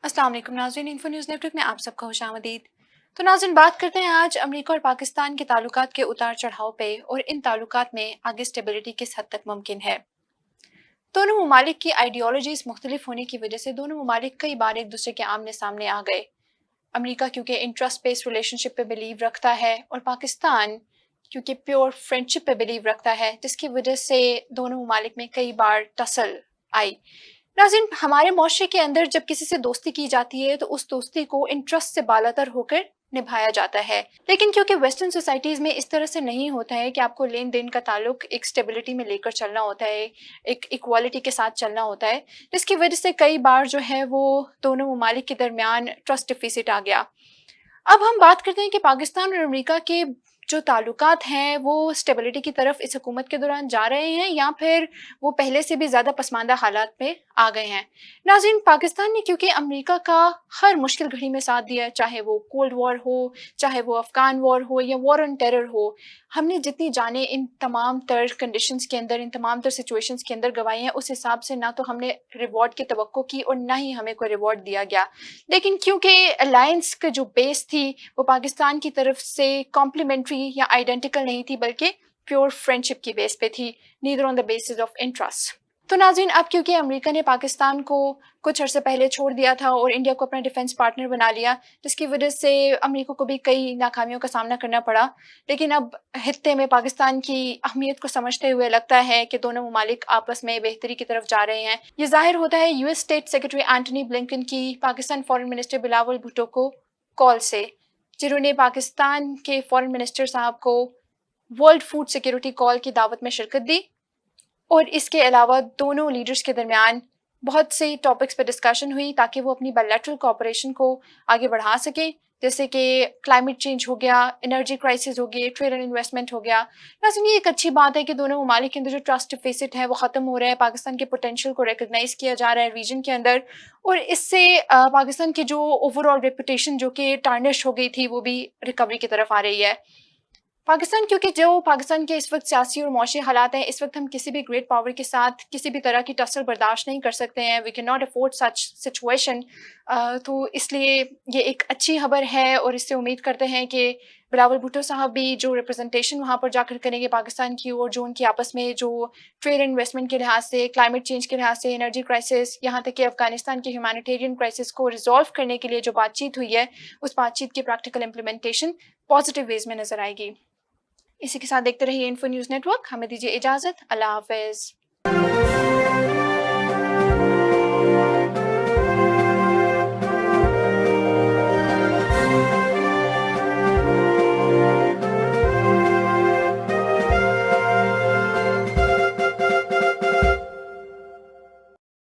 अस्सलाम वालेकुम नाज़रीन, इन्फो न्यूज़ नेटवर्क में आप सबका खुशामदीद। तो नाज़रीन, बात करते हैं आज अमेरिका और पाकिस्तान के ताल्लुकात के उतार चढ़ाव पे और इन ताल्लुकात में आगे स्टेबिलिटी किस हद तक मुमकिन है। दोनों ममालिक की आइडियोलॉजीज मुख्तलिफ होने की वजह से दोनों ममालिक कई बार एक दूसरे के आमने सामने आ गए। अमेरिका क्योंकि इंटरेस्ट बेस्ड रिलेशनशिप पे बिलीव रखता है और पाकिस्तान क्योंकि प्योर फ्रेंडशिप पे बिलीव रखता है, जिसकी वजह से दोनों ममालिक में कई बार टसल आई। नाज़रीन, हमारे मुआशरे के अंदर जब किसी से दोस्ती की जाती है तो उस दोस्ती को इंटरेस्ट से बालातर होकर निभाया जाता है, लेकिन क्योंकि वेस्टर्न सोसाइटीज़ में इस तरह से नहीं होता है कि आपको लेन देन का ताल्लुक एक स्टेबिलिटी में लेकर चलना होता है, एक इक्वालिटी के साथ चलना होता है, जिसकी वजह से कई बार जो है वो दोनों ममालिक के दरमियान ट्रस्ट डिफिसिट आ गया। अब हम बात करते हैं कि पाकिस्तान और अमेरिका के जो ताल्लुकात हैं वो स्टेबिलिटी की तरफ इस हुकूमत के दौरान जा रहे हैं या फिर वो पहले से भी ज़्यादा पसमानदा हालात में आ गए हैं। नाज़रीन, पाकिस्तान ने क्योंकि अमेरिका का हर मुश्किल घड़ी में साथ दिया, चाहे वो कोल्ड वॉर हो, चाहे वो अफ़गान वॉर हो या वॉर ऑन टेरर हो, हमने जितनी जाने इन तमाम तर कंडीशंस के अंदर, इन तमाम तर सिचुएशंस के अंदर गंवाई हैं, उस हिसाब से ना तो हमने रिवॉर्ड की तवक्को की और ना ही हमें कोई रिवॉर्ड दिया गया। लेकिन क्योंकि अलायंस का जो बेस थी वो पाकिस्तान की तरफ से कॉम्प्लीमेंट्री या आइडेंटिकल नहीं थी, बल्कि प्योर फ्रेंडशिप की बेस पे थी, neither on the basis of interest. तो नाज़रीन, अब क्योंकि अमेरिका ने पाकिस्तान को कुछ अर्से पहले छोड़ दिया था और इंडिया को अपना डिफेंस पार्टनर बना लिया, जिसकी वजह से अमेरिका को भी कई नाकामियों का सामना करना पड़ा। लेकिन अब खित्ते में पाकिस्तान की अहमियत को समझते हुए लगता है कि दोनों ममालिक आपस में बेहतरी की तरफ जा रहे हैं। ये जाहिर होता है US state secretary Antony Blinken की पाकिस्तान फॉरेन मिनिस्टर बिलावल भुट्टो को कॉल से, जिन्होंने पाकिस्तान के फॉरेन मिनिस्टर साहब को वर्ल्ड फूड सिक्योरिटी कॉल की दावत में शिरकत दी। और इसके अलावा दोनों लीडर्स के दरमियान बहुत से टॉपिक्स पर डिस्कशन हुई ताकि वो अपनी बायलैटरल कोऑपरेशन को आगे बढ़ा सकें, जैसे कि क्लाइमेट चेंज हो गया, एनर्जी क्राइसिस हो गई, ट्रेड एंड इन्वेस्टमेंट हो गया। वैसे ये एक अच्छी बात है कि दोनों ममालिक के अंदर जो ट्रस्ट डिफिसिट है वो ख़त्म हो रहा है, पाकिस्तान के पोटेंशियल को रिकग्नाइज़ किया जा रहा है रीजन के अंदर, और इससे पाकिस्तान की जो ओवरऑल रेपुटेशन जो कि टार्निश हो गई थी वो भी रिकवरी की तरफ आ रही है। पाकिस्तान क्योंकि जो पाकिस्तान के इस वक्त सियासी और मौशी हालात हैं, इस वक्त हम किसी भी ग्रेट पावर के साथ किसी भी तरह की टसल बर्दाश्त नहीं कर सकते हैं। We can not afford such situation. तो इसलिए ये एक अच्छी खबर है और इससे उम्मीद करते हैं कि बिलावल भुट्टो साहब भी जो रिप्रेजेंटेशन वहाँ पर जाकर करेंगे पाकिस्तान की, और जो उनकी आपस में जो ट्रेड एंड इन्वेस्टमेंट के लिहाज से, क्लाइमेट चेंज के लिहाज से, एनर्जी क्राइसिस, यहाँ तक कि अफगानिस्तान के ह्यूमैनिटेरियन क्राइसिस को रिजॉल्व करने के लिए जो बातचीत हुई है, उस बातचीत की प्रैक्टिकल इम्प्लीमेंटेशन पॉजिटिव वेज में नजर आएगी। इसी के साथ देखते रहिए इन्फो न्यूज़ नेटवर्क। हमें दीजिए इजाज़त। अल्लाह हाफ़िज़।